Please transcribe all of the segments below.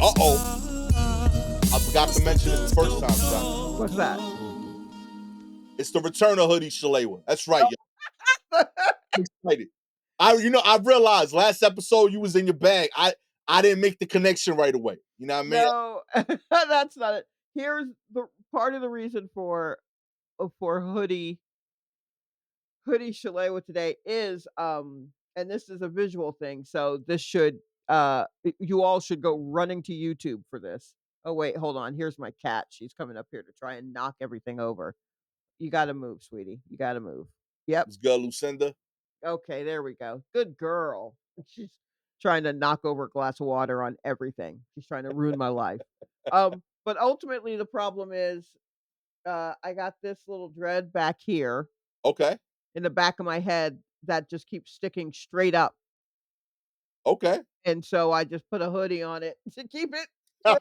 I forgot to mention it the first time, son. What's that? It's the return of Hoodie Shalewa. That's right, yo. I'm excited. I realized last episode you was in your bag. I didn't make the connection right away. You know what I mean? No, that's not it. Here's the part of the reason for hoodie Shalewa today is, and this is a visual thing, so this should, you all should go running to YouTube for this. Oh, wait, hold on. Here's my cat. She's coming up here to try and knock everything over. You gotta move, sweetie. You gotta move. Yep. This girl Lucinda. Okay, there we go. Good girl. She's trying to knock over a glass of water on everything. She's trying to ruin my life. But ultimately the problem is, I got this little dread back here Okay. in the back of my head that just keeps sticking straight up. Okay. And so I just put a hoodie on it to keep it, you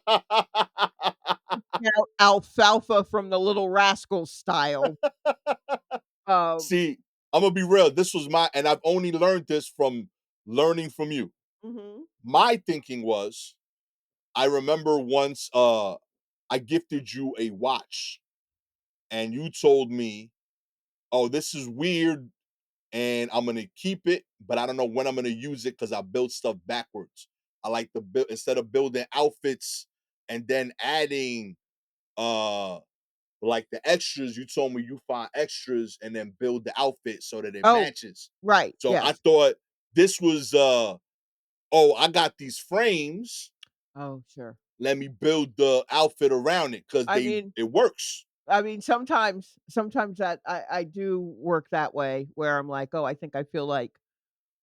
know, alfalfa from the Little Rascals style. Um, See, I'm gonna be real. This was and I've only learned this from learning from you. mhm. My thinking was, I remember once I gifted you a watch, and you told me, "Oh, this is weird, and I'm gonna keep it, but I don't know when I'm gonna use it because I build stuff backwards. I like to build instead of building outfits and then adding like the extras. You told me you find extras and then build the outfit so that it Oh, matches. right, So I yes. thought this was oh, I got these frames. Oh, sure. Let me build the outfit around it because I mean it works. sometimes that I do work that way where I'm like, "Oh, I think I feel like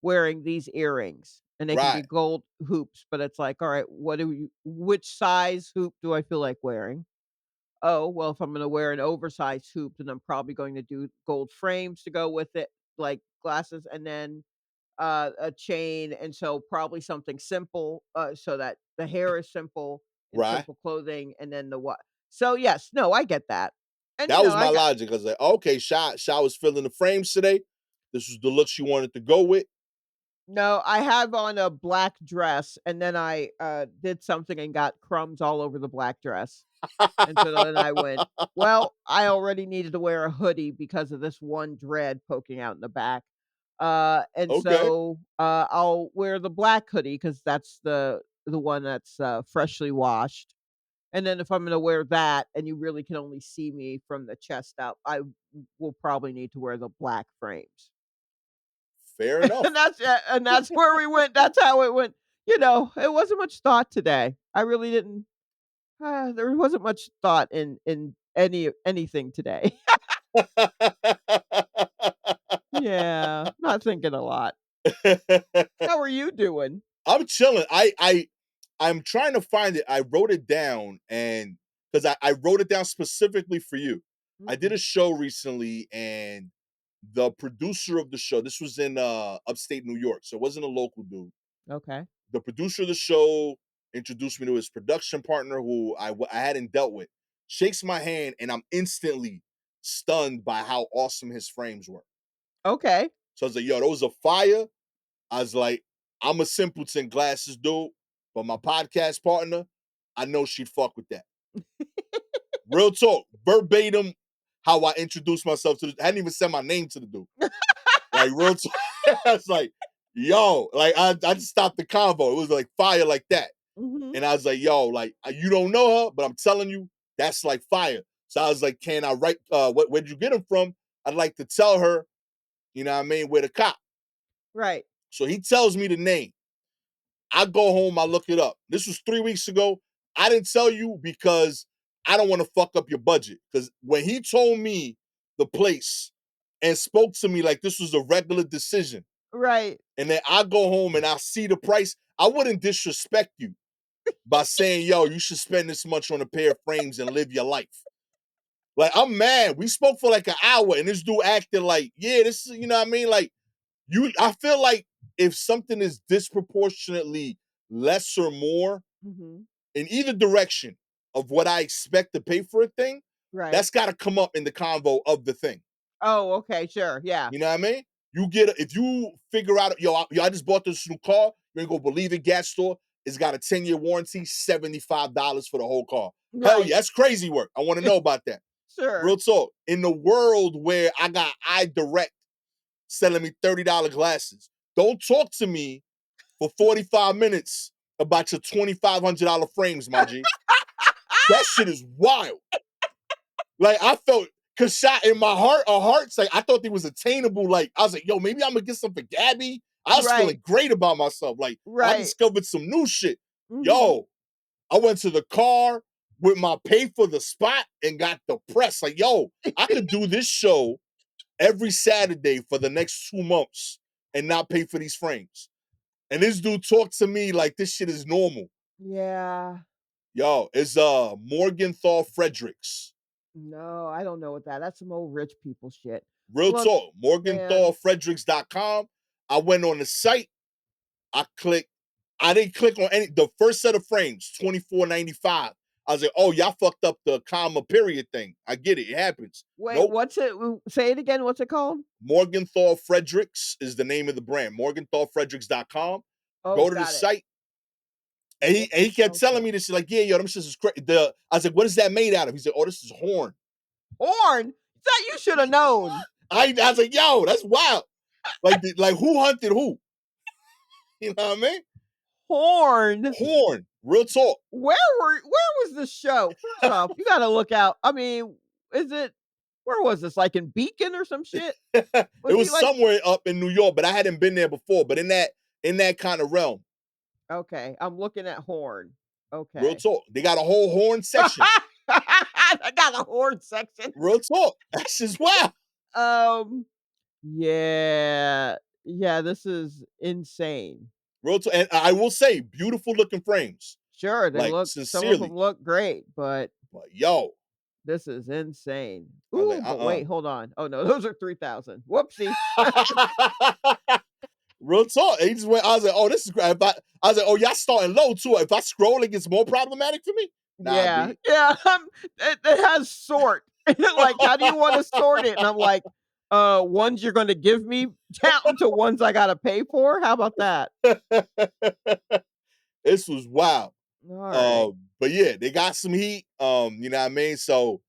wearing these earrings," and they can be Right, gold hoops, but it's like, "All right, which size hoop do I feel like wearing?" Oh, well, if I'm gonna wear an oversized hoop, then I'm probably going to do gold frames to go with it, like glasses, and then, a chain, and so probably something simple, so that the hair is simple and right. simple clothing, and then the what so, yes, no, I get that. And, That was I my got logic. I was like, okay, Sha was filling the frames today. This was the look she wanted to go with. no, I have on a black dress, and then I, did something and got crumbs all over the black dress. And so then I went, "Well, I already needed to wear a hoodie because of this one dread poking out in the back." And Okay. so, I'll wear the black hoodie because that's the one that's, freshly washed. And then if I'm gonna wear that and you really can only see me from the chest up, will probably need to wear the black frames. Fair enough. And that's where we went. That's how it went. It wasn't much thought today. I really didn't there wasn't much thought in anything today. Yeah, not thinking a lot. How are you doing? I'm chilling. I'm trying to find it. I wrote it down and because I wrote it down specifically for you. I did Mm, a show recently and the producer of the show, this was in upstate New York, so it wasn't a local dude. okay. The producer of the show introduced me to his production partner who I hadn't dealt with. Shakes my hand and I'm instantly stunned by how awesome his frames were. Okay. So I was like, yo, those are fire. I was like, I'm a simpleton glasses dude, but my podcast partner, I know she'd fuck with that. Real talk, verbatim, how I introduced myself to I hadn't even said my name to the dude. Like real talk. I was like, yo, like I just stopped the convo. It was like fire like that. Mhm. And I was like, yo, like you don't know her, but I'm telling you, that's like fire. So I was like, can I write where'd you get him from? I'd like to tell her, you know what I mean, where the cop. Right. So he tells me the name. I go home, I look it up. This was 3 weeks ago. I didn't tell you because I don't want to fuck up your budget. Because when he told me the place and spoke to me like this was a regular decision, Right. and then I go home and I see the price, I wouldn't disrespect you by saying, yo, you should spend this much on a pair of frames and live your life. Like, I'm mad. We spoke for like an hour and this dude acted like, yeah, this is, you know what I mean? Like, I feel like if something is disproportionately less or more Mhm. in either direction of what I expect to pay for a thing, Right. that's got to come up in the convo of the thing. Oh, okay, sure, yeah. You know what I mean? If you figure out, yo, I just bought this new car. You ain't gonna believe it, Gastor. It's got a 10-year warranty, $75 for the whole car. Hell Right. yeah, that's crazy work. I want to know about that. Sure. Real talk. In the world where I got iDirect selling me $30 glasses, don't talk to me for 45 minutes about your $2,500 frames, my G. That shit is wild. Like, I felt, cause shot in my heart, our hearts, like, I thought they was attainable. Like, I was like, yo, maybe I'm gonna get some for Gabby. I was Right. feeling great about myself. Like, I Right. discovered some new shit. Mhm. Yo, I went to the car with my pay for the spot and got the press. Like, yo, I could do this show every Saturday for the next 2 months and not pay for these frames. And this dude talked to me like this shit is normal. Yeah. Yo, it's Morgenthau Fredericks. No, I don't know what that's some old rich people shit. Real Look, talk. man. MorgenthalFredericks.com. I went on the site. I didn't click on any. The first set of frames, $24.95. I was like, oh, y'all fucked up the comma period thing. I get it. It happens. Wait, Nope. what's it? Say it again. What's it called? Morgenthau Fredericks is the name of the brand. MorgenthalFredericks.com. Oh, Go to the got it. site. And he kept telling me this, like, yeah, yo, them shit is crazy. I was like, what is that made out of? He said, oh, this is horn. Horn? That you should have known. I was like, yo, that's wild. Like who hunted who? You know what I mean? Horn. Horn. Real talk. Where was the show? First off, you gotta look out. I mean, where was this? Like in Beacon or some shit? It Was he was like somewhere up in New York, but I hadn't been there before. But in that kind of realm. Okay, I'm looking at Horn. Real Okay. talk. They got a whole horn section. I got a horn section. Real talk. That's just wild. Um, yeah. Yeah, this is insane. Real talk. And I will say, beautiful looking frames. Sure, Like, some of them sincerely. look great, but But yo. this is insane. I was Ooh, like, but wait, hold on. Oh no, those are 3,000. Whoopsie. Real talk. And he just went, I was like, oh, this is great. I was like, oh, y'all starting low too. If I scroll, it gets more problematic for me. Nah, Yeah, B. yeah, it has sort. Like, how do you wanna sort it? And I'm like, ones you're gonna give me down to ones I gotta pay for? How about that? This was wild. Alright. But yeah, they got some heat. You know what I mean? So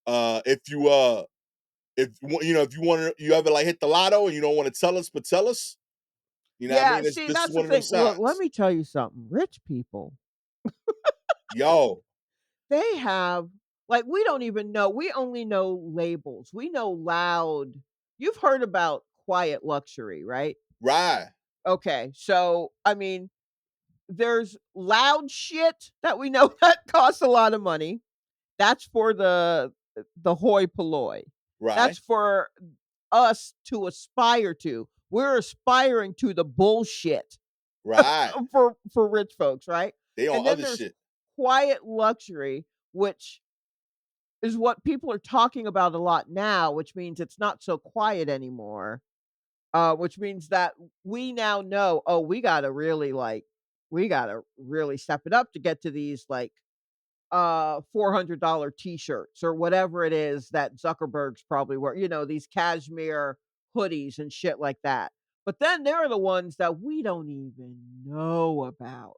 if you want to, you ever like hit the lotto and you don't want to tell us, but tell us. You know what I Yeah, mean? see, This is that's the one of them thing. Look, let signs. me tell you something. Rich people, Yo, they have like, we don't even know. We only know labels. We know loud. You've heard about quiet luxury, right? right, Okay, so, I mean, there's loud shit that we know that costs a lot of money. That's for the hoi polloi. right, That's for us to aspire to. We're aspiring to the bullshit right. for rich folks, right? They on And then other there's shit. quiet luxury, which is what people are talking about a lot now, which means it's not so quiet anymore. Which means that we now know, oh, we gotta really step it up to get to these like $400 t-shirts or whatever it is that Zuckerberg's probably wear, these cashmere hoodies and shit like that. But then there are the ones that we don't even know about.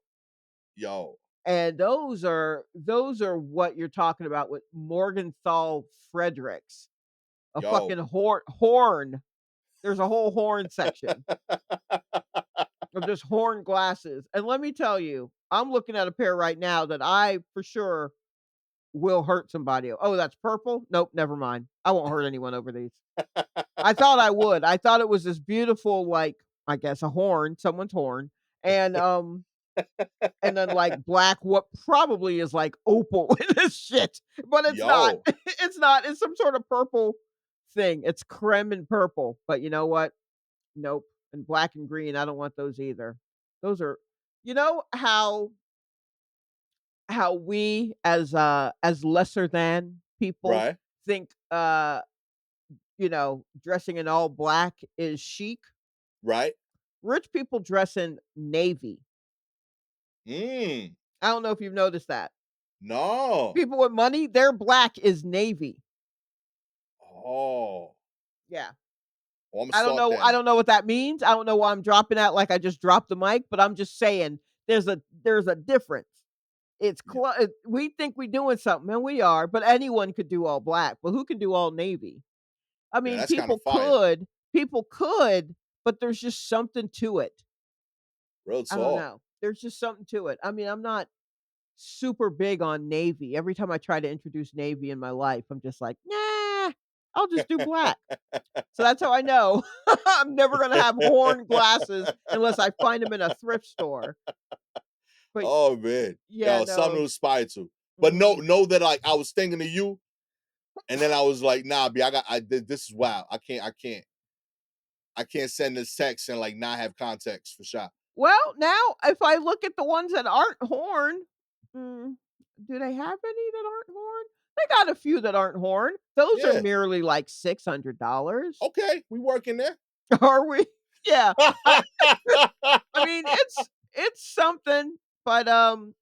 Yo, And those are what you're talking about with Morgenthau Fredericks. A yo. fucking horn. There's a whole horn section of just horn glasses. And let me tell you, I'm looking at a pair right now that I for sure will hurt somebody. Oh, that's purple? Nope, never mind. I won't hurt anyone over these. I thought I would. I thought it was this beautiful, like, I guess a horn, someone's horn, and and then like black, what probably is like opal in this shit, but it's not. Yo, It's not. It's some sort of purple thing. It's creme and purple, but you know what? Nope. And black and green, I don't want those either. Those are, you know how we as lesser than people right, think dressing in all black is chic. right. Rich people dress in navy. Mm, I don't know if you've noticed that. no. People with money, their black is navy. Oh, Yeah. I'm gonna I don't start know that I now. don't know what that means. I don't know why I'm dropping that like I just dropped the mic, but I'm just saying there's a difference. It's Yeah, we think we doing something, and we are, but anyone could do all black, but who can do all navy? I yeah, mean, that's kind of fire. people could, but there's just something to it. Real I don't talk. know. There's just something to it. I mean, I'm not super big on navy. Every time I try to introduce navy in my life, I'm just like, "Nah, I'll just do black." So that's how I know I'm never gonna have horn glasses unless I find them in a thrift store. But Oh man, yeah, yo, something to no. aspire to. But Mhm. know that like I was thinking of you, and then I was like, nah, B, this is wild. I can't send this text and like not have context for sure. Well, now if I look at the ones that aren't horn, mm, do they have any that aren't horn? They got a few that aren't horn. Those are Yeah, merely like $600. okay, we working there. Are we? Yeah. I mean, it's something, but, I'll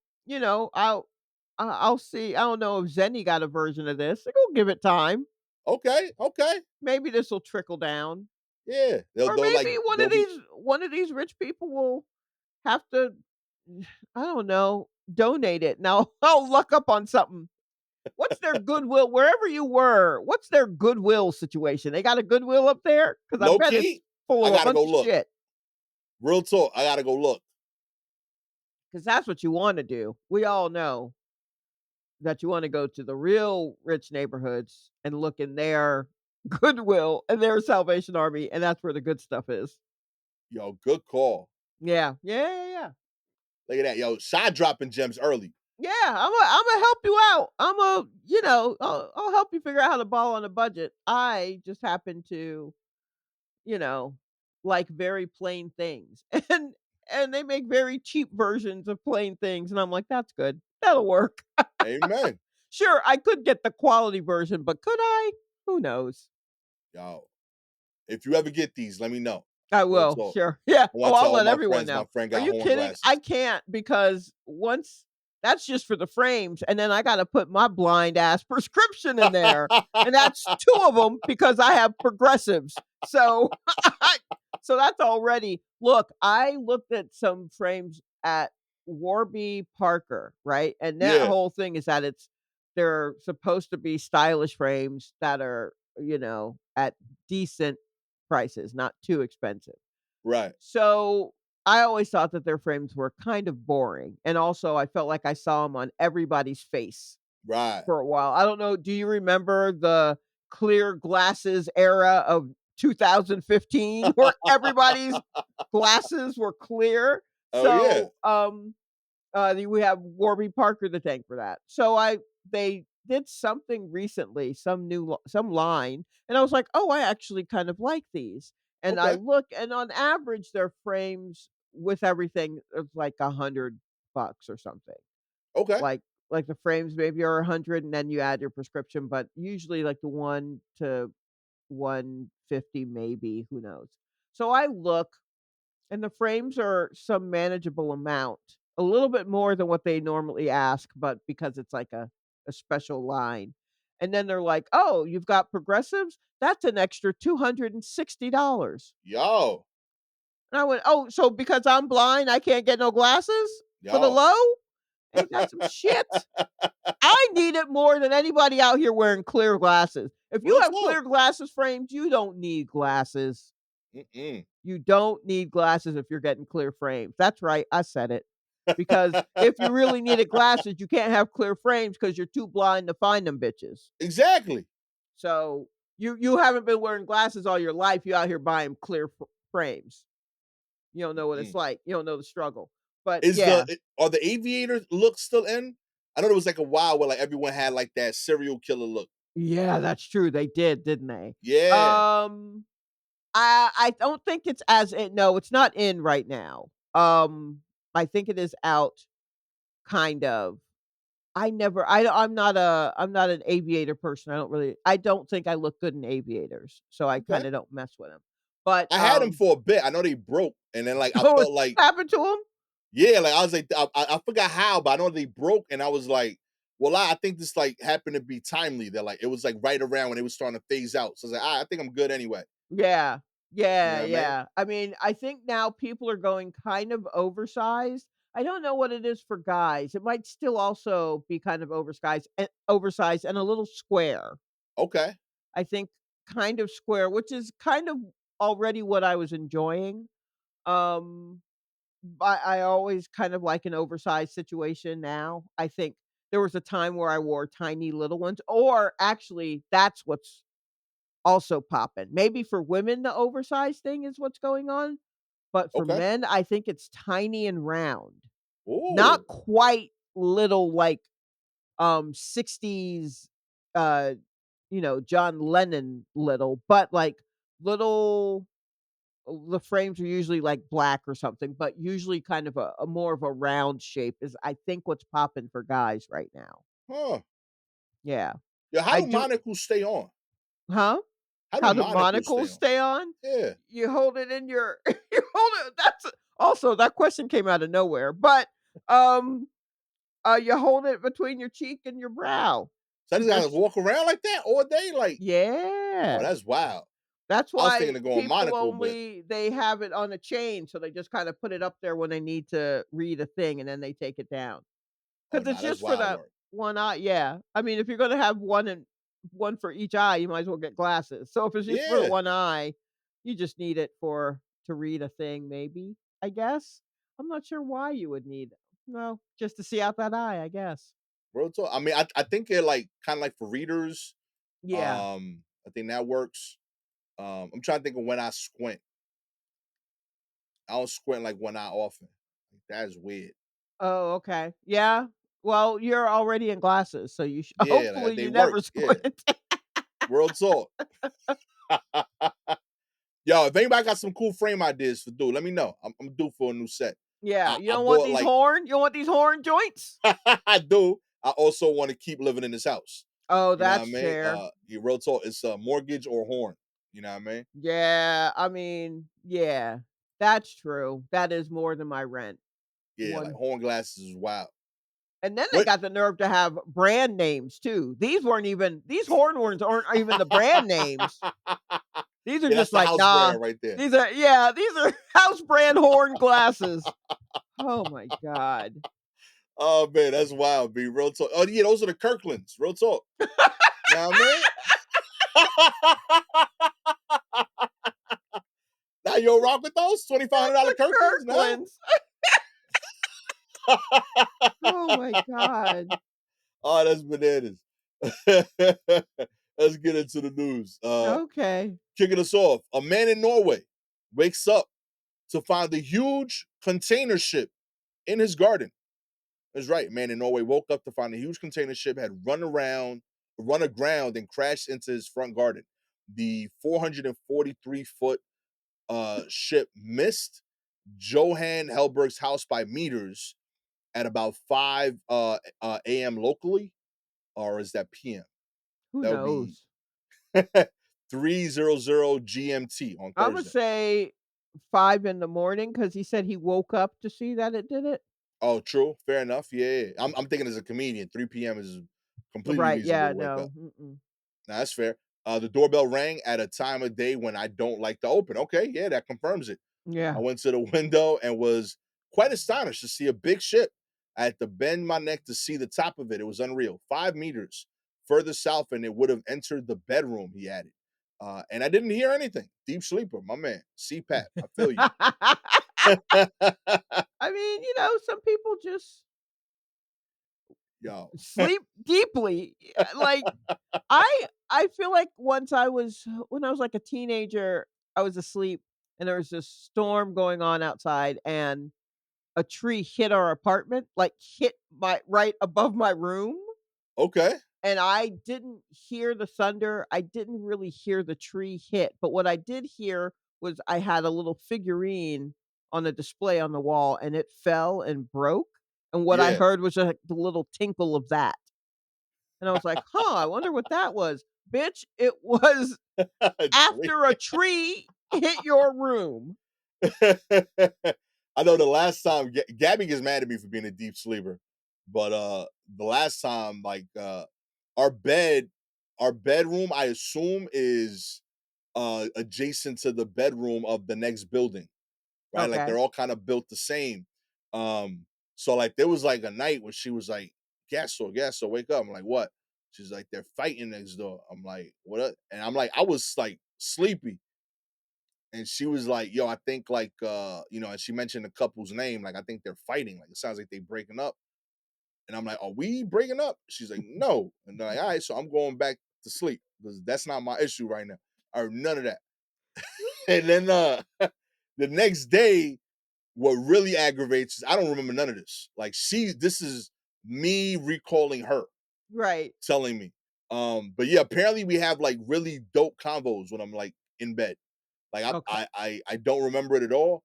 see. I don't know if Zenny got a version of this. I go give it time. Okay, okay, Maybe this will trickle down. yeah. Or They'll like maybe they'll be one of these rich people will have to, I don't know, donate it. Now I'll luck up on something. What's their goodwill wherever you were, what's their goodwill situation? They got a goodwill up there? Because I low bet it's key. full I of a gotta bunch go of look. shit. Real talk. I gotta go look. Because that's what you wanna do. We all know that you wanna go to the real rich neighborhoods and look in their goodwill and their Salvation Army, and that's where the good stuff is. Yo, good call. Yeah. Yeah. Look at that. Yo, side dropping gems early. Yeah, Imma help you out. I'll help you figure out how to ball on a budget. I just happen to, you know, like very plain things. And they make very cheap versions of plain things, and I'm like, "That's good. That'll work." Amen. Sure, I could get the quality version, but could I? Who knows? Yo, if you ever get these, let me know. I Real will, talk. sure. Yeah. I Oh, want to I'll tell all let my everyone friends my know. friend Are got you horn kidding? I glasses. can't because once that's just for the frames, and then I gotta put my blind ass prescription in there, and that's 2 of them because I have progressives. So, I so that's already look, I looked at some frames at Warby Parker, right? And that Yeah, whole thing is that they're supposed to be stylish frames that are, at decent prices, not too expensive. right, So, I always thought that their frames were kind of boring, and also I felt like I saw them on everybody's face right. for a while. I don't know, do you remember the clear glasses era of 2015 where everybody's glasses were clear? Oh yeah. So, we have Warby Parker to thank for that. So they did something recently, some line, and I was like, "Oh, I actually kind of like these." And I Okay. look, and on average, their frames with everything is like $100 or something. Okay. Like like the frames maybe are 100, and then you add your prescription, but usually like the 1 to 150 maybe, who knows. So I look and the frames are some manageable amount, a little bit more than what they normally ask, but because it's like a special line. And then they're like, "Oh, you've got progressives? That's an extra $260." Yo, And I went, "Oh, so because I'm blind, I can't get no glasses for the yo. low? Ain't that some shit?" I need it more than anybody out here wearing clear glasses. If you Real have talk. clear glasses frames, you don't need glasses. Mm-mm. You don't need glasses if you're getting clear frames. That's right, I said it. Because if you really needed glasses, you can't have clear frames because 'cause you're too blind to find them bitches. Exactly. So, you haven't been wearing glasses all your life, you out here buying clear frames. You don't know what it's Mm. like. You don't know the struggle. But Is yeah. are the aviator looks still in? I know there was like a while where like everyone had like that serial killer look. Yeah, that's true, they did, didn't they? Yeah. Um, I don't think it's as in no, it's not in right now. I think it is out, kind of. I'm not an aviator person. I don't think I look good in aviators, so I Okay. kinda don't mess with them. But, I had them for a bit. I know they broke, and then like I oh, felt like happened to to 'em? yeah, like I was like I forgot how, but I know they broke, and I was like, well, I think this like happened to be timely. That like it was like right around when it was starting to phase out. So I was like, I think I'm good anyway. Yeah. You know Yeah, what I mean? yeah. I mean, I think now people are going kind of oversized, I don't know what it is for guys. It might still also be kind of oversized and a little square. Okay. I think kind of square, which is kind of already what I was enjoying. Um, I always kind of like an oversized situation now. I think there was a time where I wore tiny little ones, or actually, that's what's also popping. Maybe for women, the oversized thing is what's going on, but for Okay. men, I think it's tiny and round. Not Ooh. quite little like, 60s, uh, John Lennon little, but, like, little the frames are usually, like, black or something, but usually kind of a more of a round shape is, I think, what's popping for guys right now. Huh. Yeah. Yeah, how I do do monocles stay on? Huh? How do How do monocles stay monocles on? stay on? Yeah. You hold it in your you hold it that's also, that question came out of nowhere, but, um, you hold it between your cheek and your brow. So I You just gotta just walk around like that all day? Like, oh, Yeah. that's wild. That's I was thinking why of going people monocle, but only they have it on a chain, so they just kinda put it up there when they need to read a thing, and then they take it down. oh, 'Cause nah, it's that's just for wild that work. one eye, yeah. I mean, if you're gonna have one for each eye, you might as well get glasses. So if it's just for the Yeah, one eye, you just need it for to read a thing maybe, I guess. I'm not sure why you would need no, just to see out that eye, I guess. real talk. I mean, I think they're like kinda like for readers. Yeah. I think that works. I'm trying to think of when I squint. I don't squint like one eye often. Like, that is weird. Oh, okay. Yeah. Well, you're already in glasses, so you Yeah, like, hopefully they you work. never Yeah, squint. real talk. Yo, if anybody got some cool frame ideas for dude, let me know. I'm due for a new set. Yeah, you I don't want bought these like horn you don't want these horn joints? I do. I also want to keep living in this house. Oh, You know what I that's mean? fair. You real talk. It's a mortgage or horn. You know what I mean? Yeah, I mean, yeah, that's true. That is more than my rent. Yeah, like One horn glasses is wild. and then they What? got the nerve to have brand names too. These horn horns aren't even the brand names. These are Yeah, that's just the like, house nah, brand right there. these are house brand horn glasses. Oh my god. Oh man, that's wild. Be real talk. Oh yeah, those are the Kirklands. Real talk. You know what I mean? Now you'll rock with those That's $2,500 the Kirklands now. Kirklands. Oh my god. Oh, that's bananas. Let's get into the news. Okay. Kicking us off, a man in Norway wakes up to find a huge container ship in his garden. That's right. A man in Norway woke up to find a huge container ship had run aground, and crashed into his front garden. The 443-foot ship missed Johan Helberg's house by meters at about 5 a.m. locally, or is that p.m.? Who That would be knows? 3:00 GMT on Imma Thursday. say 5 in the morning because he said he woke up to see that it did it. Oh, true. Fair enough. Yeah, yeah. I'm thinking as a comedian, 3 p.m. is completely Right, reasonable yeah, to wake up. no, mm-mm. Nah, that's fair. The doorbell rang at a time of day when I don't like to open. Okay, yeah, that confirms it. I Yeah. went to the window and was quite astonished to see a big ship. I had to bend my neck to see the top of it. It was unreal. 5 meters further south, and it would have entered the bedroom, he added. And I didn't hear anything. Deep sleeper, my man. CPAP. I feel you. I mean, some people just Yo. sleep deeply. Like, I feel like once when I was, like, a teenager, I was asleep, and there was this storm going on outside, and a tree hit our apartment, like, hit my right above my room. Okay. And I didn't hear the thunder, I didn't really hear the tree hit, but what I did hear was I had a little figurine on a display on the wall, and it fell and broke, and what I Yeah. heard was, like, the little tinkle of that, and I was like, "Huh, I wonder what that was." Bitch, it was Tree. after a tree hit your room. I know the last time Gabby gets mad at me for being a deep sleeper, but the last time, like, our bed, our bedroom, I assume is adjacent to the bedroom of the next building, right? Like Okay. they're all kind of built the same. So like there was like a night when she was like, Gastor, wake up. I'm like, what? She's like, they're fighting next door. I'm like, what up? And I'm like, I was like sleepy. And she was like, yo, I think like and she mentioned the couple's name, like I think they're fighting. Like it sounds like they breaking up. And I'm like, are we breaking up? She's like, no. And they're like, all right, so I'm going back to sleep because that's not my issue right now. I heard none of that. And then the next day, what really aggravates is I don't remember none of this. Like this is me recalling her Right. telling me. But yeah, apparently we have like really dope convos when I'm like in bed. Like Okay. I don't remember it at all.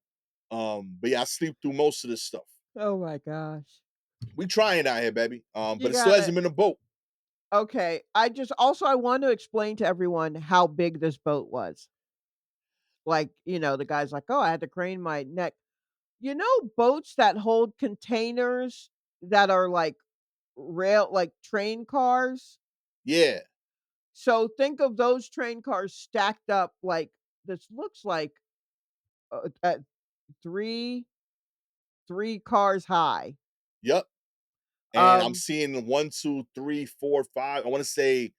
But yeah, I sleep through most of this stuff. Oh my gosh. We trying out here, baby. You But it still got it. hasn't been a boat. Okay. I want to explain to everyone how big this boat was. Like, the guy's like, "Oh, I had to crane my neck." Boats that hold containers that are like train cars? Yeah. So think of those train cars stacked up like this looks like at 3 3 cars high. Yep. And I'm Um, seeing one, two, three, four, five. I want to say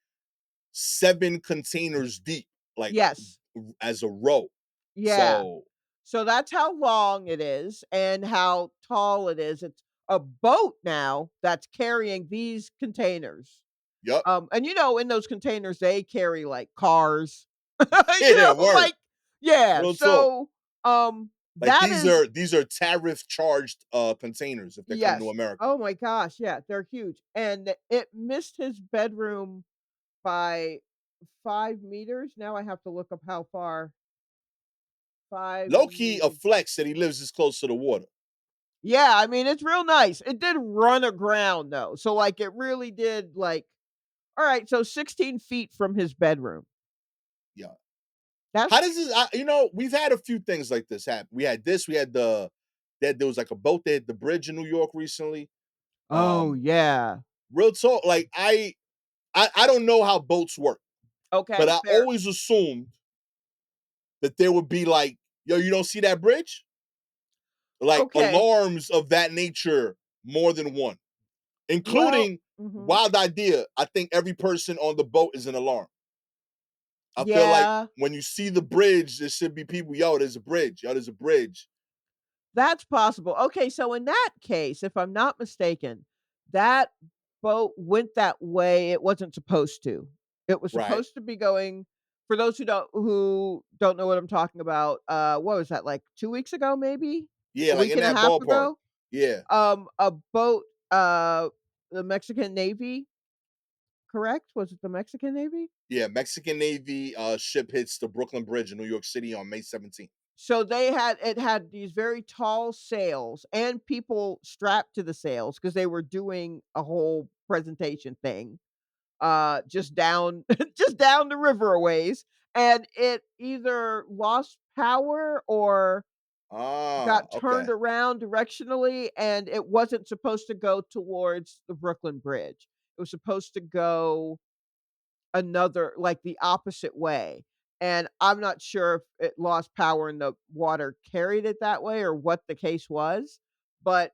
7 containers deep, like yes. as a row. Yeah. So, So that's how long it is and how tall it is. It's a boat now that's carrying these containers. yep. And in those containers, they carry like cars, Yeah, word. like, yeah. Real talk. So, Like that is, these are tariff charged containers if they're coming to yes. America. Oh my gosh. Yeah. They're huge. And it missed his bedroom by 5 meters. Now I have to look up how far 5 Low key a meters. flex that he lives this close to the water. Yeah. I mean, it's real nice. It did run aground though. So, like, it really did, like, all right. So 16 feet from his bedroom. Yeah. That's, How does this? We've had a few things like this happen. We had this. We had that there was like a boat that hit the bridge in New York recently. oh, yeah. Real talk. Like I don't know how boats work, but Okay. I Fair. always assumed that there would be like, yo, you don't see that bridge? Like Okay. alarms of that nature, more than one, Well, including mhm. wild idea. I think every person on the boat is an alarm. I feel like Yeah, when you see the bridge, there should be people, yo, there's a bridge. Yo, there's a bridge. that's possible. Okay, so in that case, if I'm not mistaken, that boat went that way it wasn't supposed to. It was Right. supposed to be going for those who don't know what I'm talking about, what was that, like 2 weeks ago, maybe? Yeah, A like week in and a that half ballpark. ago? Yeah. A boat, the Mexican Navy, correct? Was it the Mexican Navy? Yeah. Mexican Navy ship hits the Brooklyn Bridge in New York City on May 17th. So it had these very tall sails and people strapped to the sails because they were doing a whole presentation thing, just down just down the river a ways, and it either lost power or Ah, got turned okay. around directionally, and it wasn't supposed to go towards the Brooklyn Bridge. It was supposed to go another like, the opposite way, and I'm not sure if it lost power and the water carried it that way or what the case was, but,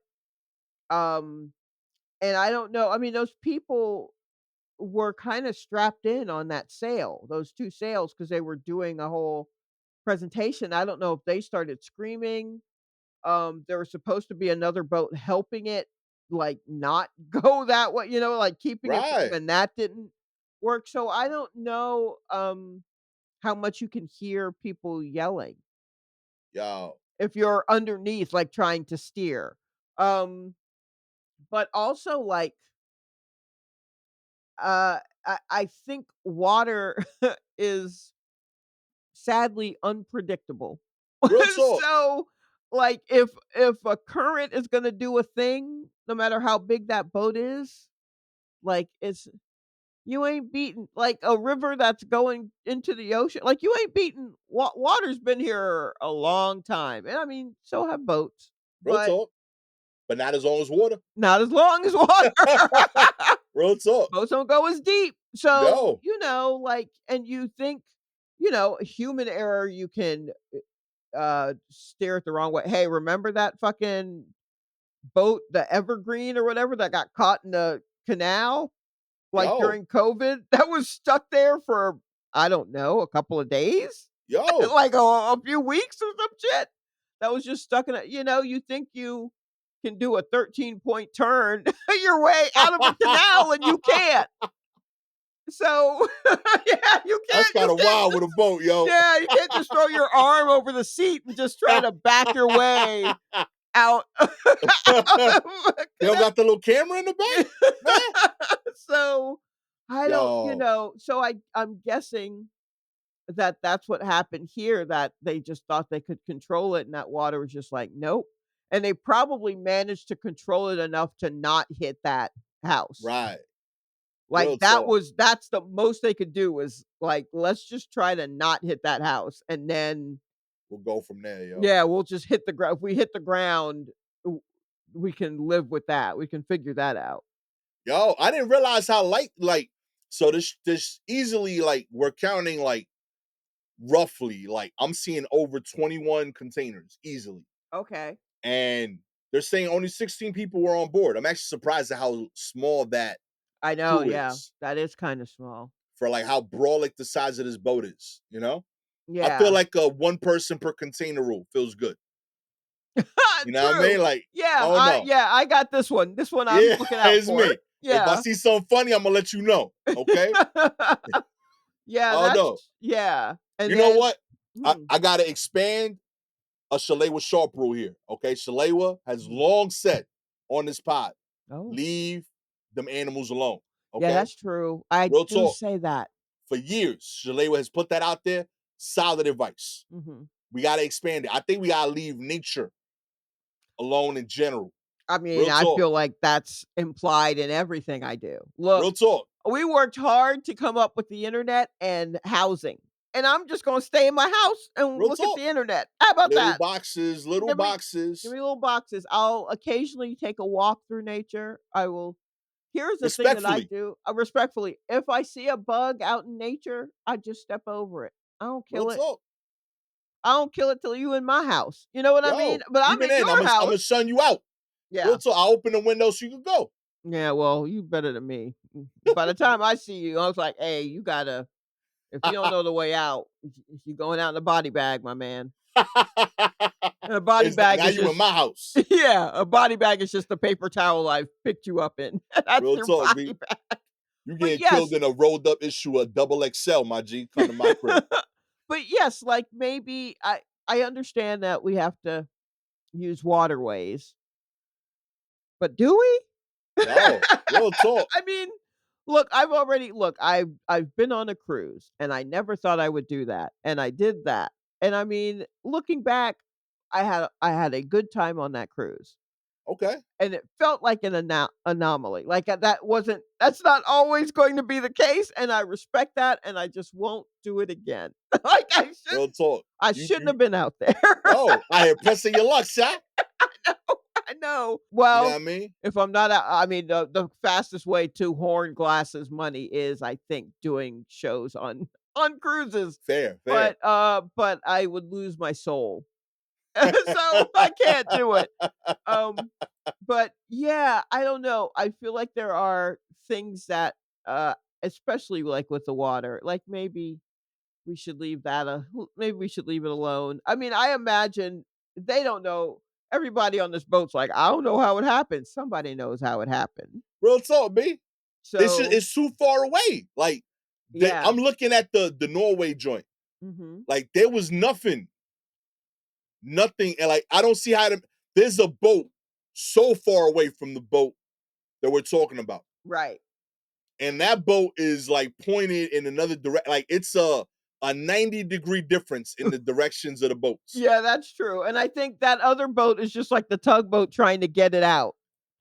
um and I don't know, I mean, those people were kinda strapped in on that sail, those 2 sails, because they were doing a whole presentation. I don't know if they started screaming. There was supposed to be another boat helping it, like, not go that way, like, keeping it from Right. and that didn't work, so I don't know, how much you can hear people yelling Yo. if you're underneath, like, trying to steer. Um, but also, like, I think water is sadly unpredictable. Real talk. So, like, if a current is gonna do a thing, no matter how big that boat is, like, it's you ain't beating like, a river that's going into the ocean, like, you ain't beating water's been here a long time, and I mean, so have boats, Real but talk. But not as long as water. not as long as water. Real talk. Boats don't go as deep. So, No. like and you think, human error, you can steer it the wrong way. Hey, remember that fucking boat, the Evergreen or whatever that got caught in the canal, like, Yo, during COVID, that was stuck there for, I don't know, a couple of days? yo. Like, a few weeks or some shit? That was just stuck in a, you think you can do a 13-point turn your way out of a canal, and you can't. So, yeah, That's kind you of can't wild with a just, boat, yo. yeah, you can't just throw your arm over the seat and just try to back your way out out of a They don't canal. got the little camera in the back, man. So, I don't, Yo, so I'm guessing that that's what happened here, that they just thought they could control it, and that water was just like, "Nope." And they probably managed to control it enough to not hit that house. right. Like, Real talk. that's the most they could do, was, like, "Let's just try to not hit that house, and then, We'll go from there, yo. yeah, we'll just hit the ground. If we hit the ground, w we can live with that. We can figure that out." Yo, I didn't realize how light, like, so this easily, like, we're counting, like, roughly, like, I'm seeing over 21 containers easily. Okay. And they're saying only 16 people were on board. I'm actually surprised at how small that I know, crew yeah. is That is kinda small. for, like, how broad, like, the size of this boat is, you know? I feel Yeah. like a one person per container rule feels good. You know what I True. mean? Like, I Yeah, don't know. I got this one. This one I'm Yeah, looking out it's for. me. If I Yeah. see something funny, I'm gonna let you know. Okay? Yeah, Oh no. yeah. And You know then what? hmm, I gotta expand a Shalewa Sharpe rule here. Okay. Shalewa has mhm. long said on this pod, Oh. leave them animals alone. Yeah, Okay. that's true. I Real do talk. say that. For years, Shalewa has put that out there. Solid advice. Mhm. We gotta expand it. I think we gotta leave nature alone in general. I mean, Real I talk. feel like that's implied in everything I do. Look, Real talk. we worked hard to come up with the internet and housing, and I'm just gonna stay in my house and Real look at talk. the internet. How about Little that? boxes, little Give me give boxes. me little boxes. I'll occasionally take a walk through nature. I will. Here's the thing that I Respectfully. do, respectfully, if I see a bug out in nature, I just step over it. I don't Real kill it. talk. I don't kill it till you in my house. You know what I mean? Yo, But I'm even in then, your I'm gonna house. shun you out. Real Yeah. talk. I'll open the window so you can go. Yeah, well, you better than me. By the time I see you, I was like, "Hey, you gotta, if you don't know the way out, you going out in a body bag, my man." And a body It's like, bag now is you in just, my house. yeah, a body bag is just the paper towel I've picked you up in. That's Real your talk, B. body bag. You But getting killed yes. in a rolled up issue of double XL, my G. Come to my crib. But yes, like, maybe I understand that we have to use waterways, but do we? Yo, real talk. I mean, look, I've been on a cruise, and I never thought I would do that, and I did that. And I mean, looking back, I had a good time on that cruise, Okay. and it felt like an anomaly. Like, that's not always going to be the case, and I respect that, and I just won't do it again. Like, Real talk. I shouldn't You have been out there. yo, I hear pressing your luck, shot. I know. You know what Well, I mean? if I'm not out, I mean, the fastest way to horn glasses money is, I think, doing shows on on cruises, Fair, fair. but I would lose my soul. So, I can't do it. Um, but yeah, I don't know. I feel like there are things that, especially, like, with the water, like, maybe we should leave it alone. I mean, I imagine they don't know. Everybody on this boat's like, "I don't know how it happened." Somebody knows how it happened. Real talk, B. It's just, So, it's too far away. Like, yeah. I'm looking at the Norway joint. Mhm. Like, there was nothing, and like I don't see how to. There's a boat so far away from the boat that we're talking about, Right. and that boat is like pointed in another direction. Like, it's a 90-degree difference in the directions of the boats. Yeah, that's true, and I think that other boat is just like the tugboat trying to get it out.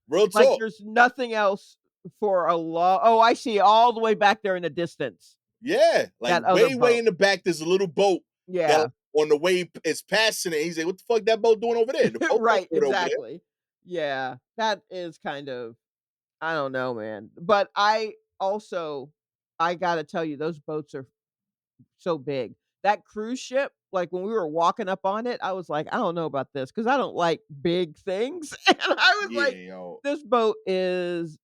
Real Like, talk. there's nothing else for a oh, I see, all the way back there in the distance, Yeah, like that other way boat. in the back, there's a little boat that, Yeah. like, on the way is passing it. He's like, "What the fuck that boat doing over there?" The boat don't Right, do it over there. exactly. Yeah, that is kind of, I don't know, man. But I gotta tell you, those boats are so big. That cruise ship, like, when we were walking up on it, I was like, "I don't know about this because I don't like big things." And I was Yeah, like, yo. "This boat is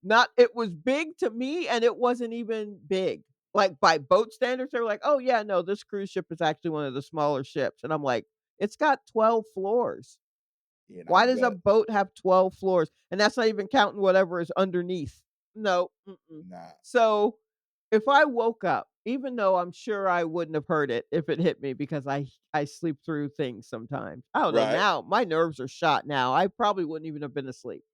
not" it was big to me, and it wasn't even big. Like, by boat standards, they were like, "Oh, yeah, no, this cruise ship is actually one of the smaller ships." And I'm like, "It's got 12 floors. Yeah, nah, Why you does a got boat have 12 floors?" And that's not even counting whatever is underneath. No, mm-mm. nah. So, if I woke up, even though I'm sure I wouldn't have heard it if it hit me because I sleep through things sometimes. I don't know, Right. now my nerves are shot now. I probably wouldn't even have been asleep.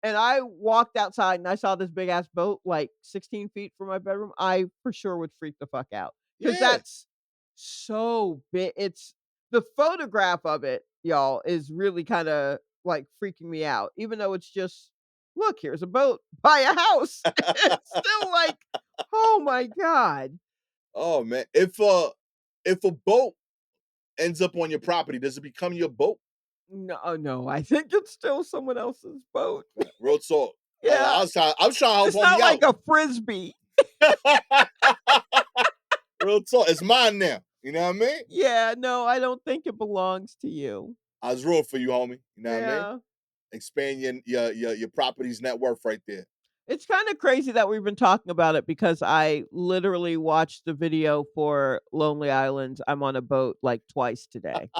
And I walked outside and I saw this big ass boat like 16 feet from my bedroom, I for sure would freak the fuck out because Yeah. that's so big. It's the photograph of it, y'all, is really kinda, like, freaking me out, even though it's just, "Look, here's a boat by a house." It's still like, "Oh my god." Oh man. If a boat ends up on your property, does it become your boat? No, no, I think it's still someone else's boat. Real talk. Yeah, I was trying to help it's not homie like out. a Frisbee. Real talk. It's mine now. You know what I mean? Yeah, no, I don't think it belongs to you. I was rooting for you, homie. You know what I mean? Yeah. Expand your property's net worth right there. It's kinda crazy that we've been talking about it because I literally watched the video for Lonely Island, I'm on a boat, like, twice today.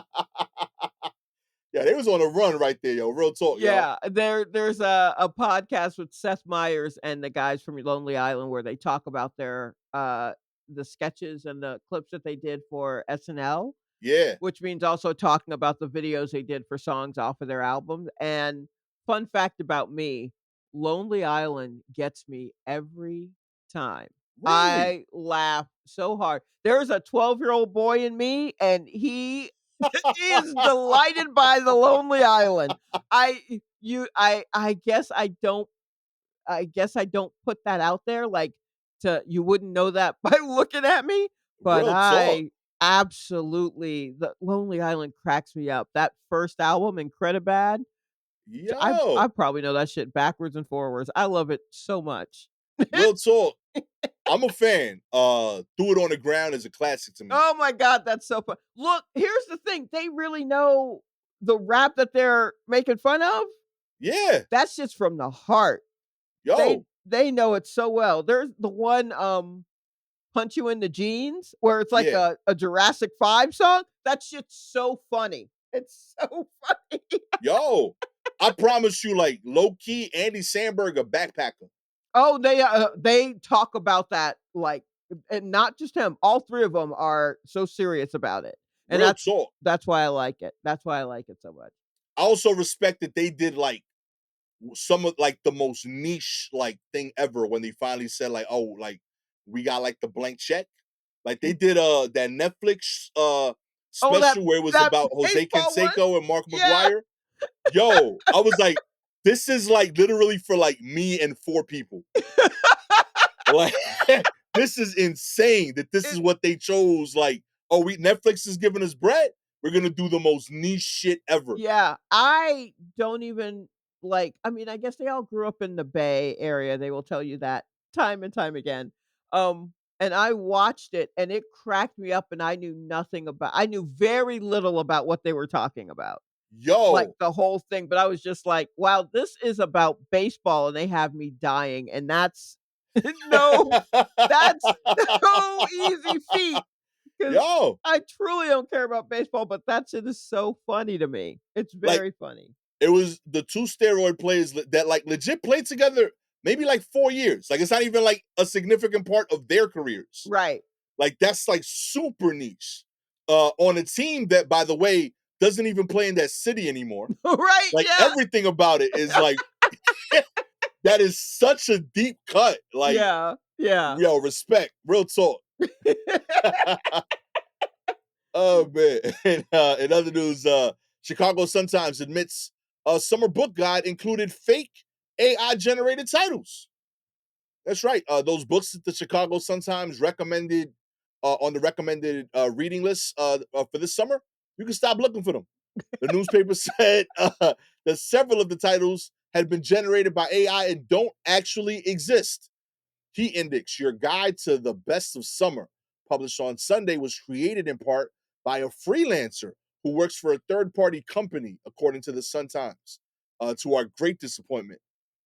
Yeah, they was on a run right there, yo. Real talk, yo. Yeah, there's a podcast with Seth Meyers and the guys from Lonely Island where they talk about their, the sketches and the clips that they did for SNL, Yeah. which means also talking about the videos they did for songs off of their albums. And fun fact about me, Lonely Island gets me every time. Really? I laugh so hard. There's a 12-year-old boy in me, and he is delighted by the Lonely Island. I guess I don't put that out there, like, to you wouldn't know that by looking at me, but Real talk. I absolutely the Lonely Island cracks me up. That first album, Incredibad, I Yo. probably know that shit backwards and forwards. I love it so much. Real talk. I'm a fan. Do It on the Ground is a classic to me. Oh my god, that's so fun. Look, here's the thing, they really know the rap that they're making fun of, Yeah. that's just from the heart. They Yo. they know it so well. There's the one, Punch You in the Jeans, where it's like Yeah. a Jurassic 5 song. That shit's so funny. It's so funny. Yo. I promise you, like low key, Andy Samberg a backpacker. Oh, they talk about that, like, and not just him, all 3 of them are so serious about it, and Real talk. that's why I like it. That's why I like it so much. I also respect that they did like some of like the most niche like thing ever when they finally said like, oh, like we got like the blank check. Like they Mm. did that Netflix Oh, special where it was that about Jose baseball one? Canseco and Mark Yeah. McGuire. Yo, I was like, this is like literally for like me and 4 people. Like this is insane that this is It what they chose. Like, oh, we Netflix is giving us bread. We're gonna do the most niche shit ever. Yeah, I don't even like I mean, I guess they all grew up in the Bay Area, they will tell you that time and time again. And I watched it, and it cracked me up, and I knew very little about what they were talking about, like, Yo. the whole thing, but I was just like, "Wow, this is about baseball," and they have me dying, and that's no, that's no easy feat. 'Cause Yo, I truly don't care about baseball, but that shit is so funny to me. It's like very funny. it was the 2 steroid players that like legit played together maybe like 4 years. Like it's not even like a significant part of their careers. Right. Like that's like super niche. On a team that, by the way, doesn't even play in that city anymore. Right, Like yeah. everything about it is like that is such a deep cut. Like, Yeah, yeah. yo, respect, real talk. Oh man. And, in other news, Chicago Sun-Times admits a summer book guide included fake AI generated titles. That's right. Those books that the Chicago Sun-Times recommended on the recommended reading list for this summer, you can stop looking for them. The newspaper said that several of the titles had been generated by AI and don't actually exist. Key Index, your guide to the best of summer, published on Sunday, was created in part by a freelancer who works for a third-party company, according to the Sun-Times. To our great disappointment,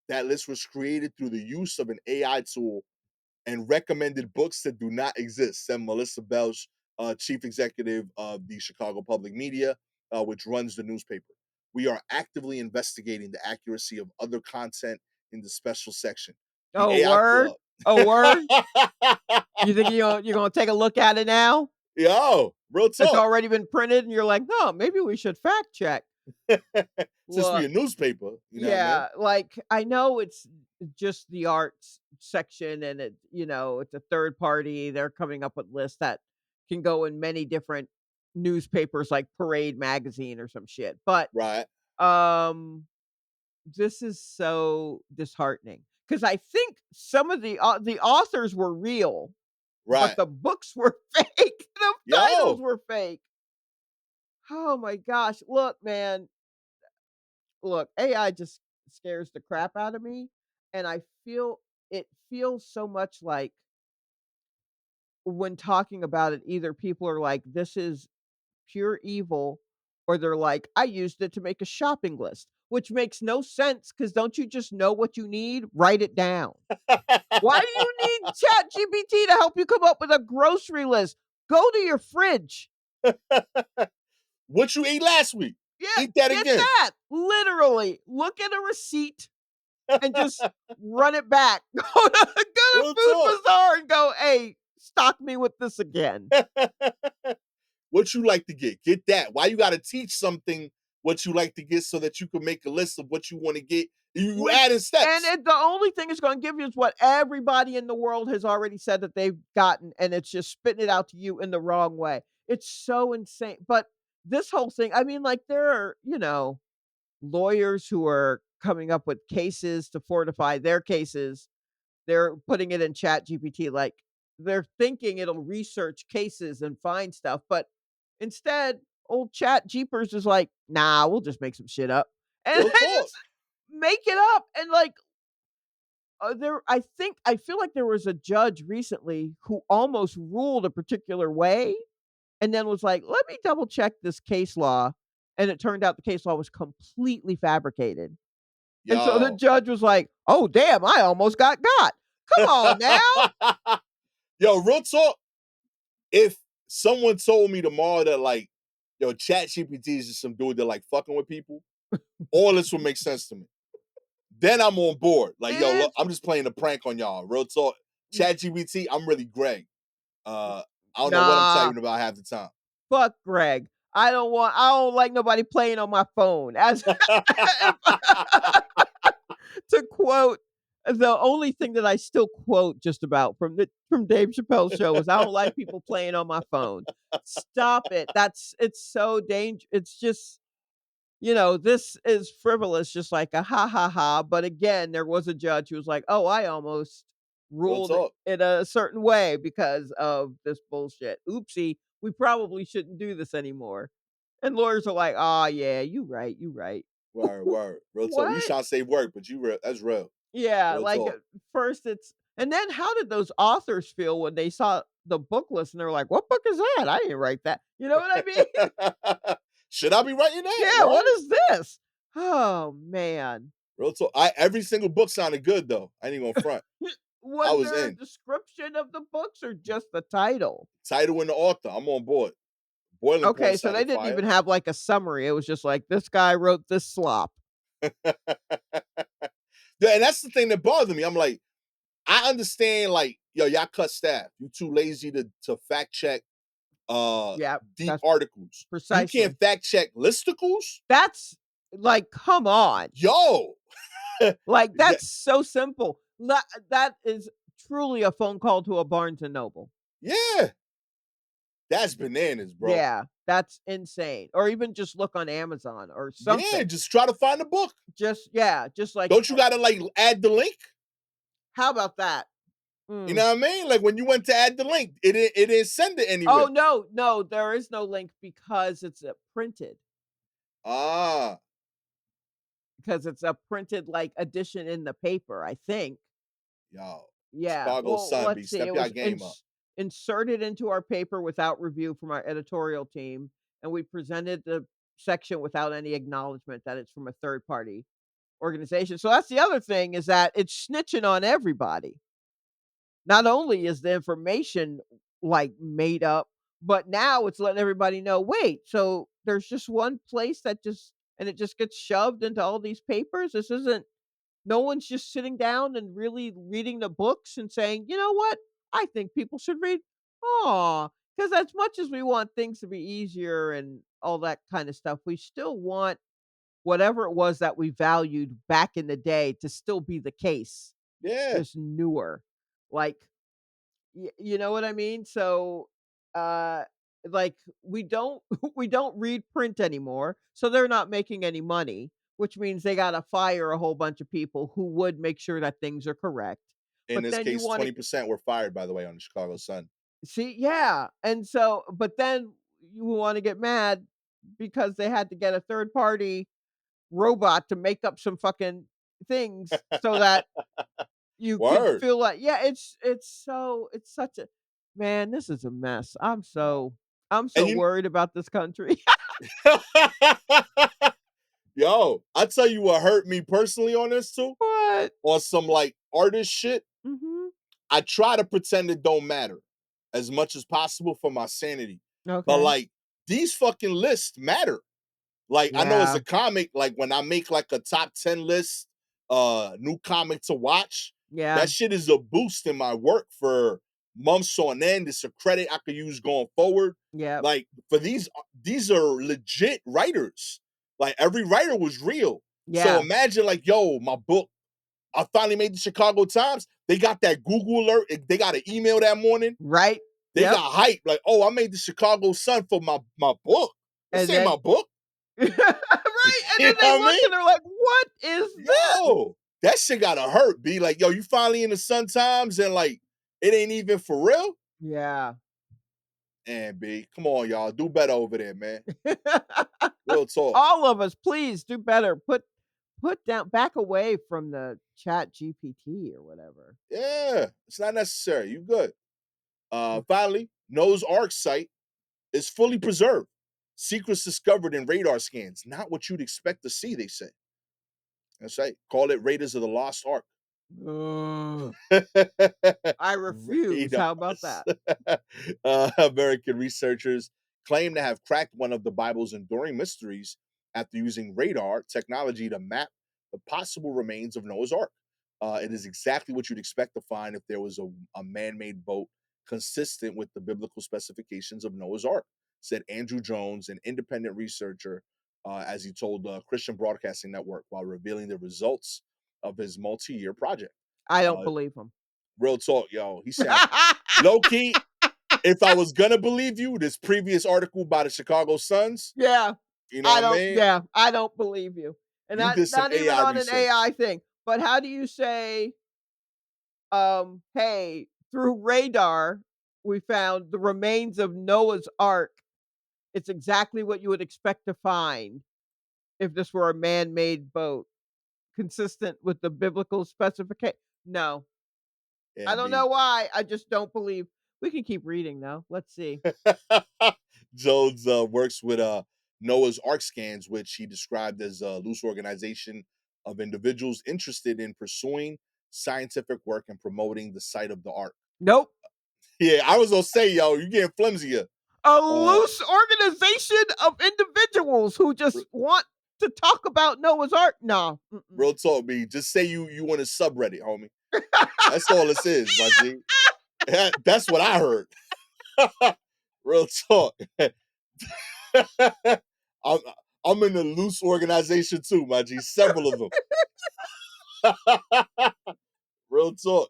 that list was created through the use of an AI tool and recommended books that do not exist, said Melissa Belch, chief executive of the Chicago Public Media, which runs the newspaper. We are actively investigating the accuracy of other content in the special section. The Oh, AI word? Club. Oh, word? You think you're gonna take a look at it now? Yo, real It's talk. already been printed, and you're like, "No, maybe we should fact check." Since we Look, a newspaper, you know what I mean? yeah, like, I know it's just the arts section and it's a third party, they're coming up with lists that can go in many different newspapers like Parade Magazine or some shit, but, Right, um, this is so disheartening because I think some of the authors were real, but right. the books were fake, the titles Yo, were fake. Oh my gosh, look, man, look, AI just scares the crap out of me, and I feel it feels so much like when talking about it, either people are like, "This is pure evil," or they're like, "I used it to make a shopping list," which makes no sense because 'cause don't you just know what you need? Write it down. Why do you need ChatGPT to help you come up with a grocery list? Go to your fridge. what you ate last week? Yeah, Eat that get again. that. Literally, look at a receipt and just run it back. Go to Real Food talk. Bazaar and go, "Hey, stock me with this again." what you like to get that. Why you got to teach something what you like to get so that you can make a list of what you want to get? You Which add in and steps. the only thing it's gonna give you is what everybody in the world has already said that they've gotten, and it's just spitting it out to you in the wrong way. It's so insane. But this whole thing, I mean, like, there are, lawyers who are coming up with cases to fortify their cases. They're putting it in Chat GPT, like, they're thinking it'll research cases and find stuff, but instead, old Chat Jeepers is like, "Nah, we'll just make some shit up." And Real they talk. just make it up, and, like, I feel like there was a judge recently who almost ruled a particular way, and then was like, "Let me double check this case law," and it turned out the case law was completely fabricated. And so the Yo. judge was like, "Oh, damn, I almost got." Come on now. Yo, real talk. If someone told me tomorrow that like, yo, Chat GPT is just some dude that like fucking with people, all this would make sense to me. Then I'm on board. Like, yo, look, It's I'm just playing a prank on y'all. Real talk. Chat GPT, I'm really Greg. I don't know what I'm nah, typing about half the time. fuck Greg. I don't like nobody playing on my phone. As to quote, the only thing that I still quote just about from Dave Chappelle's show is, "I don't like people playing on my phone." Stop it. It's so dangerous. It's just, this is frivolous, just like a ha ha ha. But again, there was a judge who was like, "Oh, I almost Real ruled talk. it a certain way because of this bullshit. Oopsie, we probably shouldn't do this anymore." And lawyers are like, "Ah, yeah, you right, you right." Word, word. Real talk. You What? trying to save work, but you real. That's real. Yeah, Real like, talk. first it's and then how did those authors feel when they saw the book list and they're like, "What book is that? I didn't write that." You know what I mean? Should I be writing that? Yeah, what Right? is this? Oh, man. Real talk. Every single book sounded good though. I ain't even gonna front. I Was was there a in. description of the books or just the title? Title and the author. I'm on board. Boiling Point Okay, so they sounded didn't fire. even have, like, a summary. It was just like, "This guy wrote this slop." Yeah, and that's the thing that bothered me. I'm like, I understand, like, yo, y'all cut staff. You too lazy to fact check Yeah, deep that's articles. You can't precisely. fact check listicles? That's like, come on. Yo. Like, That, that's so simple. That is truly a phone call to a Barnes& and Noble. yeah. That's bananas, bro. Yeah, that's insane. Or even just look on Amazon or Yeah, something. just try to find the book. Just like, Don't you gotta like add the link? how about that? You Mm. know what I mean? Like when you went to add the link, it didn't send it Oh, anywhere. no, no, there is no link because it's, printed. Ah, Because it's a printed, like, edition in the paper, I think. yo. Yeah, Chicago well, Sun, let's be see, step it y'all was game up. inserted into our paper without review from our editorial team, and we presented the section without any acknowledgement that it's from a third party organization. So that's the other thing, is that it's snitching on everybody. Not only is the information like made up, but now it's letting everybody know, wait, so there's just one place that just, and it just gets shoved into all these papers. This isn't, no one's just sitting down and really reading the books and saying, you know what? I think people should read. Oh, because as much as we want things to be easier and all that kind of stuff, we still want whatever it was that we valued back in the day to still be the case, Yeah. just newer. Like, you know what I mean? So, uh, like we don't we don't read print anymore, so they're not making any money, which means they gotta fire a whole bunch of people who would make sure that things are correct. In But this then you case, wanna 20% were fired, by the way, on the Chicago Sun. see, yeah, and so but then you wanna get mad because they had to get a third party robot to make up some fucking things so that you could Word. feel like, yeah, it's such a, man, this is a mess. I'm so And you worried about this country. Yo, I tell you what hurt me personally on this too, What? on some like artist shit. Mhm. I try to pretend it don't matter as much as possible for my sanity. But Okay. like these fucking lists matter. Like I know as Yeah. a comic, like when I make like a top 10 list, new comic to watch, Yeah. that shit is a boost in my work for months on end. It's a credit I could use going forward. Yep. Like for these are legit writers. Like every writer was real. So Yeah. imagine like, yo, my book, I finally made the Chicago Times. They got that Google alert. They got an email that morning. Right? They Yep. got hype. Like, oh, I made the Chicago Sun for my book. This And ain't my then book. right, and You then they know what I look mean? and they're like, "What is this?" Yo, that shit gotta hurt. Be like, yo, you finally in the Sun Times and like it ain't even for real. Yeah. And B, come on, y'all, do better over there, man. Real talk. All of us, please do better. Put down, back away from the Chat GPT or whatever. Yeah, it's not necessary. You good. Mm. Finally, Noah's Ark site is fully preserved. Secrets discovered in radar scans. Not what you'd expect to see, they say. That's right. Call it Raiders of the Lost Ark. Ugh. I refuse. How about Radars. that? American researchers claim to have cracked one of the Bible's enduring mysteries after using radar technology to map the possible remains of Noah's Ark. It is exactly what you'd expect to find if there was a man made boat consistent with the biblical specifications of Noah's Ark, said Andrew Jones, an independent researcher, as he told the Christian Broadcasting Network while revealing the results of his multi year project. I don't Uh, believe him. Real talk, yo. He said, low key, if I was gonna believe you, this previous article by the Chicago Suns, Yeah. you know what I mean? I don't believe you. And You not did some not even AI on an research. AI thing. But how do you say, "Hey, through radar, we found the remains of Noah's Ark." It's exactly what you would expect to find if this were a man-made boat, consistent with the biblical specification. No. I Yeah, don't know B. why, I just don't believe. We can keep reading though. Let's see. Jones works with Noah's Ark scans, which he described as a loose organization of individuals interested in pursuing scientific work and promoting the site of the Ark. Nope. Yeah, I was gonna say, yo, you getting flimsier. A Uh, loose organization of individuals who just want to talk about Noah's Ark? No. Mm-mm. real talk, B. Just say you want a subreddit, homie. That's all this is, my G. That's what I heard. Real talk. I'm, I'm in a loose organization too, my G. Several of them. Real talk.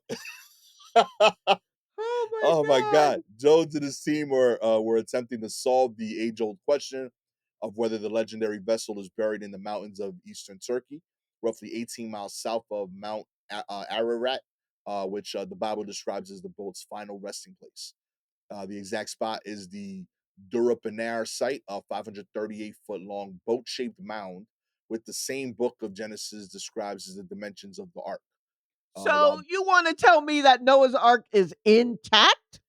Oh my Oh my god. God. Jones and his team were attempting to solve the age-old question of whether the legendary vessel is buried in the mountains of eastern Turkey, roughly 18 miles south of Mount Ararat, which the Bible describes as the boat's final resting place. The exact spot is the Durapanar site, a 538-foot long boat-shaped mound with the same book of Genesis describes as the dimensions of the ark. So While you want to tell me that Noah's Ark is intact?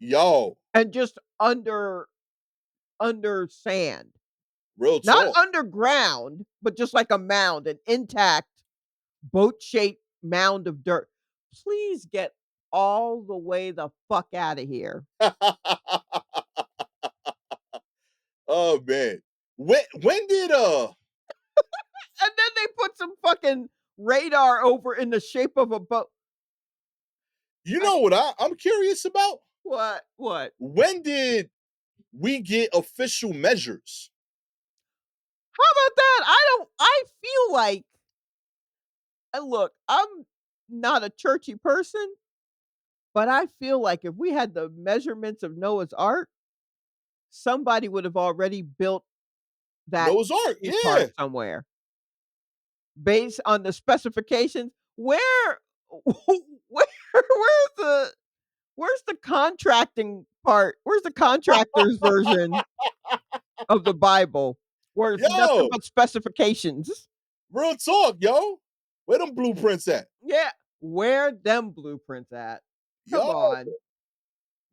Yo, and just under sand. real Not talk. underground, but just like a mound, an intact boat-shaped mound of dirt. Please get all the way the fuck out of here. Oh man. When did And then they put some fucking radar over in the shape of a boat. you I know what I'm curious about? What? What? When did we get official measures? How about that? I feel like and look, I'm not a churchy person, but I feel like if we had the measurements of Noah's Ark, somebody would have already built that Noah's Ark, theme park yeah. somewhere based on the specifications. Where's the contracting part? Where's the contractor's version of the Bible where it's nothing Yo, but specifications? real talk, yo. Where them blueprints at? Yeah, where them blueprints at? Come Yo, on.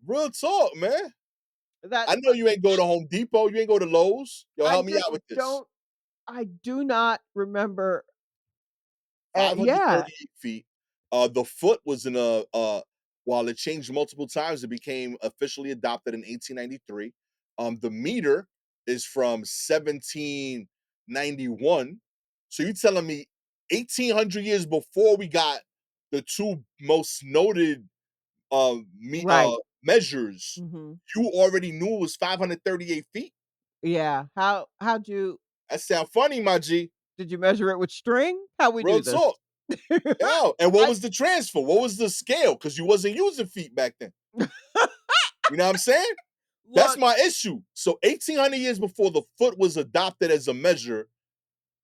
real talk, man. That I know you ain't go to Home Depot, you ain't go to Lowe's. Yo, I help me just out with this. don't I do not remember 538 yeah, feet. The foot was in while it changed multiple times, it became officially adopted in 1893. The meter is from 1791. So you telling me 1800 years before we got the two most noted right. measures, Mhm. you already knew it was 538 feet? Yeah, how'd you That sound funny, my G. did you measure it with string? How we Real do this? talk. Yeah, and what I was the transfer? What was the scale? Because you wasn't using feet back then. You know what I'm saying? That's look, my issue. So 1800 years before the foot was adopted as a measure,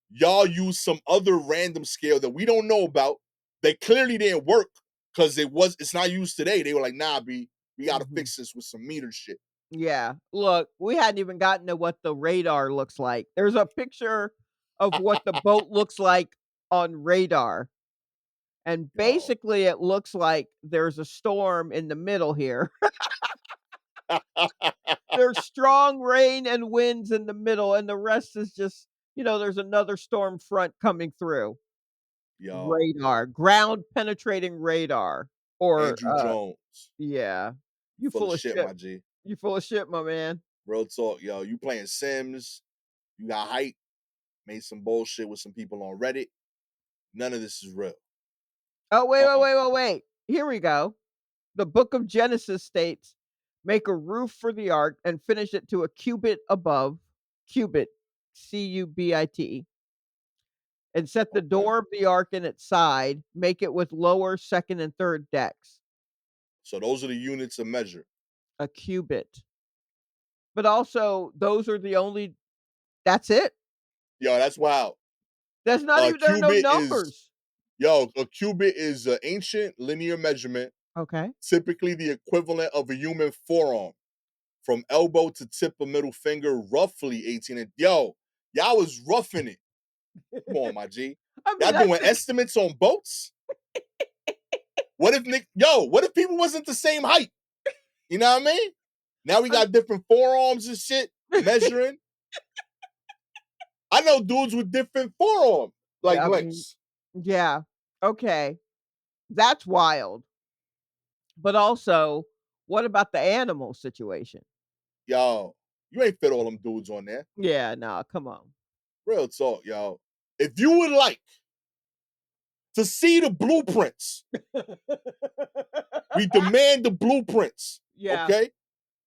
y'all used some other random scale that we don't know about. They clearly didn't work because it's not used today. They were like, nah, B, we gotta mhm. fix this with some meter shit. Yeah, look, we hadn't even gotten to what the radar looks like. There's a picture of what the boat looks like on radar, and Yo. basically it looks like there's a storm in the middle here. There's strong rain and winds in the middle, and the rest is just, there's another storm front coming through. Yo, Radar, ground penetrating radar, or, Andrew Jones. yeah. You You full full of of shit, shit. my G. You full of shit, my man. Real talk, yo. You playing Sims, you got hype, made some bullshit with some people on Reddit. None of this is real. Oh, wait, wait, Uh-uh. wait, wait, wait. Here we go. The book of Genesis states, "Make a roof for the ark and finish it to a cubit above," cubit, Cubit, "and set the Okay. door of the ark in its side, make it with lower, second, and third decks." So those are the units of measure. A cubit. But also, those are the only that's it. Yo, that's wild. That's not A even there are no cubit is numbers. a cubit is an ancient linear measurement, Okay. typically the equivalent of a human forearm, from elbow to tip of middle finger, roughly 18 inches. Yo, y'all was roughing it. Come on, my G. I Y'all mean, I doing think estimates on boats? What if people wasn't the same height? You know what I mean? Now we I'm got different forearms and shit measuring. I know dudes with different forearm like yeah, I mean, lengths. yeah. Okay. That's wild. But also, what about the animal situation? Yo, you ain't fit all them dudes on there. Yeah, no, come on. Real talk, yo. If you would like to see the blueprints, we demand the blueprints. Yeah. Okay?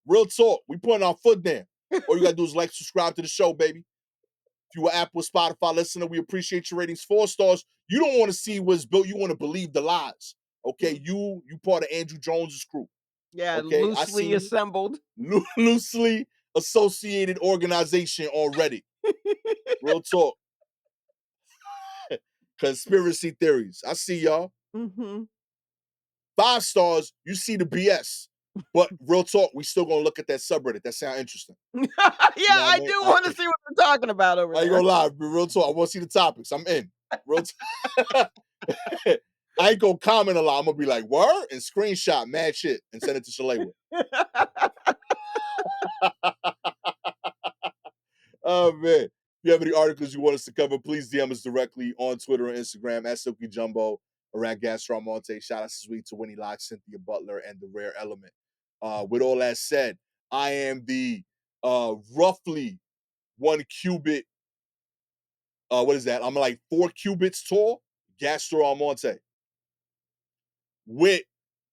Real talk. We putting our foot down. All you gotta do is like, subscribe to the show, baby. If you were Apple, Spotify listener, we appreciate your ratings. 4 stars. You don't want to see what's built. You want to believe the lies. Okay, you part of Andrew Jones's crew. Yeah, Okay, I loosely seen assembled. you. Loosely associated organization already. Real talk. Conspiracy theories. I see y'all. Mhm. 5 stars. You see the BS. But real talk, we still gonna look at that subreddit. That sound interesting. Yeah, You know what I I mean? do wanna see what they're talking about over I ain't there. gonna lie. Real talk. I want to see the topics. I'm in. Real talk. I ain't gonna comment a lot. I'm gonna be like, word? And screenshot mad shit and send it to Shalewa. Oh, man. If you have any articles you want us to cover, please DM us directly on Twitter or Instagram at Silky Jumbo, around Gastor Almonte. Shout out to Sweet to Winnie Locke, Cynthia Butler, and the Rare Element. With all that said, I am the roughly 1 cubit, what is that? I'm like 4 cubits tall, Gastor Almonte. With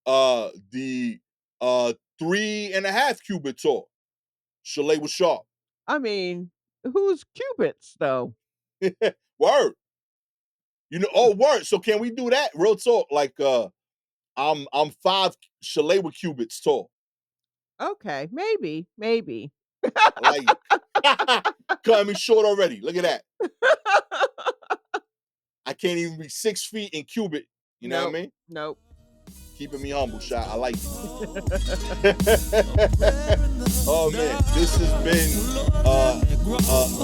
the 3.5 cubit tall, Shalewa Sharpe. I mean, who's cubits though? Word. You know, oh, word. So can we do that? Real talk. Like I'm 5 Shalewa cubits tall. Okay, maybe. I like it. Cutting me short already. Look at that. I can't even be 6 feet in cubit. You know what I mean? Nope. Keeping me humble, shot. I like it. Oh man, this has been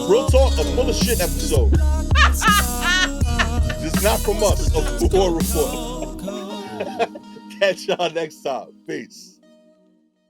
real talk, a full of shit episode. Just not from us, a full report. Catch y'all next time. Peace.